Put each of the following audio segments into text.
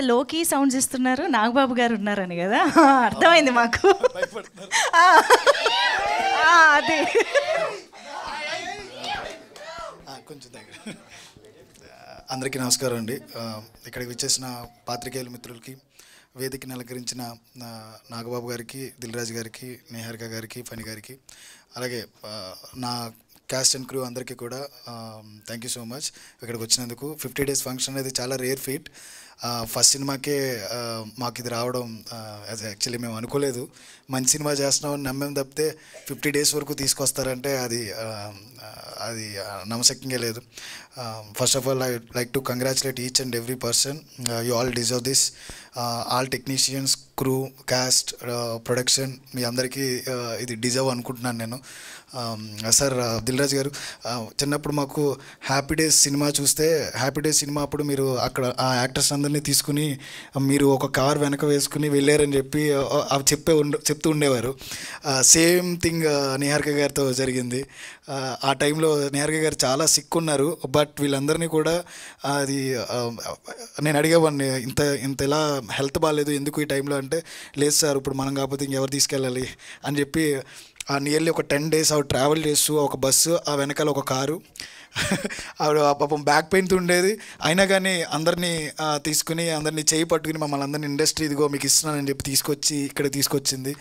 లోకి సౌండ్స్ ఇస్తున్నారు, నాగబాబు గారు ఉన్నారని కదా అర్థమైంది మాకు. అది కొంచెం దగ్గర. అందరికీ నమస్కారం అండి. ఇక్కడికి వచ్చేసిన పాత్రికేయుల మిత్రులకి, వేదికని అలంకరించిన నాగబాబు గారికి, దిల్ రాజు గారికి, నిహారిక గారికి, ఫణి గారికి, అలాగే నా క్యాస్ట్ అండ్ క్రూ అందరికీ కూడా థ్యాంక్ యూ సో మచ్ ఇక్కడికి వచ్చినందుకు. 50 days ఫంక్షన్ అనేది చాలా రేర్ ఫీట్. ఫస్ట్ సినిమాకే మాకు ఇది రావడం యాక్చువల్లీ మేము అనుకోలేదు. మంచి సినిమా చేస్తున్నామని నమ్మేం తప్పితే 50 days వరకు తీసుకొస్తారంటే అది నమ్మశక్యంగా లేదు. First of all I like to congratulate each and every person. You all deserve this. All technicians, crew, cast, production, మీ అందరికీ ఇది డిజర్వ్ అనుకుంటున్నాను నేను. సార్ దిల్ రాజు గారు, చిన్నప్పుడు మాకు హ్యాపీ డేస్ సినిమా చూస్తే, హ్యాపీ డేస్ సినిమా అప్పుడు మీరు అక్కడ ఆ యాక్టర్స్ అందరినీ తీసుకుని మీరు ఒక కార్ వెనక వేసుకుని వెళ్ళారని చెప్పి అవి చెప్తూ ఉండేవారు. సేమ్ థింగ్ నిహారిక గారితో జరిగింది. ఆ టైంలో నిహారిక గారు చాలా సిక్ ఉన్నారు. బట్ వీళ్ళందరినీ కూడా అది నేను అడిగేవాడిని, ఇంత ఎలా హెల్త్ బాగాలేదు ఎందుకు ఈ టైంలో అంటే, లేదు సార్ ఇప్పుడు మనం కాకపోతే ఇంకెవరు తీసుకెళ్ళాలి అని చెప్పి నియర్లీ ఒక 10 days ఆవిడ ట్రావెల్ చేస్తూ, ఒక బస్సు, ఆ వెనకాల ఒక కారు, ఆవిడ పాపం బ్యాక్ పెయిన్తో ఉండేది. అయినా కానీ అందరినీ తీసుకుని, అందరినీ చేయి పట్టుకుని మమ్మల్ని అందరినీ ఇండస్ట్రీ ఇదిగో మీకు ఇస్తున్నానని చెప్పి తీసుకొచ్చి ఇక్కడ తీసుకొచ్చింది.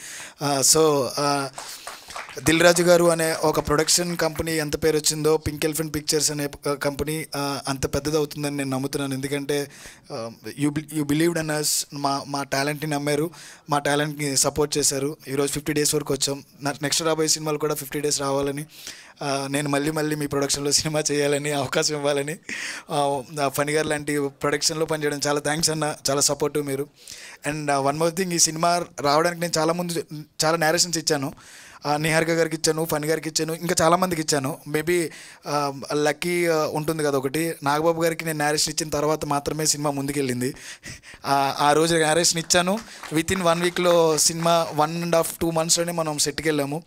సో దిల్ రాజు గారు అనే ఒక ప్రొడక్షన్ కంపెనీ ఎంత పేరు వచ్చిందో, పింక్ ఎలిఫెంట్ పిక్చర్స్ అనే కంపెనీ అంత పెద్దది అవుతుందని నేను నమ్ముతున్నాను. ఎందుకంటే యూ బిలీవ్డ్ ఇన్ అస్. మా టాలెంట్ని నమ్మారు, మా టాలెంట్ని సపోర్ట్ చేశారు. ఈరోజు 50 days వరకు వచ్చాం. నెక్స్ట్ రాబోయే సినిమాలు కూడా 50 days రావాలని, నేను మళ్ళీ మీ ప్రొడక్షన్లో సినిమా చేయాలని, అవకాశం ఇవ్వాలని, ఫణి గారు లాంటి ప్రొడక్షన్లో పనిచేయడం చాలా థ్యాంక్స్ అన్న, చాలా సపోర్టివ్ మీరు. అండ్ వన్ మోర్ థింగ్, ఈ సినిమా రావడానికి నేను చాలా నేరేషన్స్ ఇచ్చాను. నిహారిక గారికి ఇచ్చాను, ఫణి గారికి ఇచ్చాను, ఇంకా చాలామందికి ఇచ్చాను. మేబీ లక్కీ ఉంటుంది కదా ఒకటి, నాగబాబు గారికి నేను నేరేషన్ ఇచ్చిన తర్వాత మాత్రమే సినిమా ముందుకెళ్ళింది. ఆ రోజు నేరేషన్ ఇచ్చాను, వితిన్ 1 weekలో సినిమా 1.5-2 monthsలోనే మనం సెట్కి వెళ్ళాము.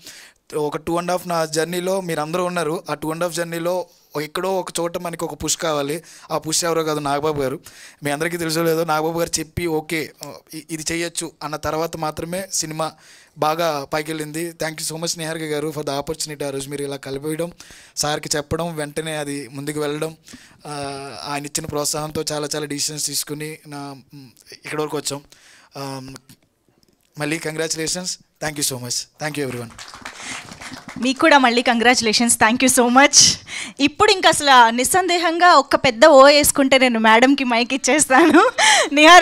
ఒక 2.5 నా జర్నీలో మీరు అందరూ ఉన్నారు. ఆ 2.5 జర్నీలో ఎక్కడో ఒక చోట మనకి ఒక పుష్ కావాలి. ఆ పుష్ ఎవరో కాదు, నాగబాబు గారు. మీ అందరికీ తెలుసో లేదో, నాగబాబు గారు చెప్పి ఓకే ఇది చేయొచ్చు అన్న తర్వాత మాత్రమే సినిమా బాగా పైకి వెళ్ళింది. Thank you so much Niharika గారు ఫర్ ద ఆపర్చునిటీ. ఆ రోజు మీరు ఇలా కలిపేయడం, సార్కి చెప్పడం, వెంటనే అది ముందుకు వెళ్ళడం, ఆయన ఇచ్చిన ప్రోత్సాహంతో చాలా డిసిషన్స్ తీసుకుని ఇక్కడ వరకు వచ్చాం. మళ్ళీ congratulations. Thank you so much. Thank you everyone. మీకు కూడా మళ్ళీ congratulations. Thank you so much. ఇప్పుడు ఇంకా అసలు నిస్సందేహంగా ఒక్క పెద్ద ఓ వేసుకుంటే నేను మేడంకి మైక్ ఇచ్చేస్తాను. నిహారిక